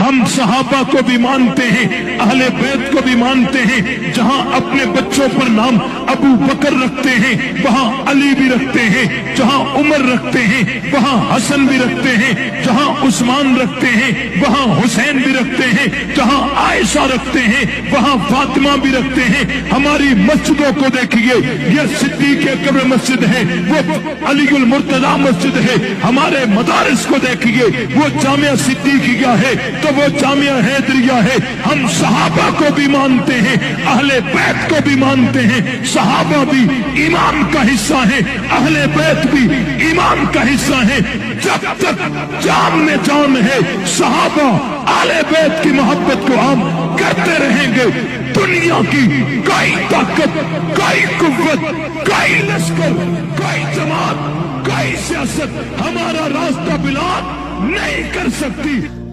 हम सहाबा को भी मानते हैं, अहले बैत को भी मानते हैं। जहां अपने बच्चों पर नाम अबू बकर रखते हैं वहां अली भी रखते हैं, जहां उमर रखते हैं वहां हसन भी रखते हैं, जहां उस्मान रखते हैं वहां हुसैन भी रखते हैं, जहां आयशा रखते हैं वहां फातिमा भी रखते हैं। हमारी मस्जिदों को देखिए, यह सिद्दीक़ अकबर मस्जिद है, वो अलीउल मुर्तजा मस्जिद है। हमारे मदारिस को देखिए, वो जामिया सिद्दीकिया है तो वो जामिया हैदरिया है। हम सहाबा को भी मानते हैं, अहले बैत को भी मानते हैं। सहाबा भी ईमान का हिस्सा है, अहले बैत भी ईमान का हिस्सा है। जब तक जान में जान है, सहाबा अहले बैत की मोहब्बत को हम करते रहेंगे। दुनिया की कोई ताकत, कोई कुव्वत, कोई लश्कर, कोई जमात, कोई सियासत हमारा रास्ता बिलान नहीं कर सकती।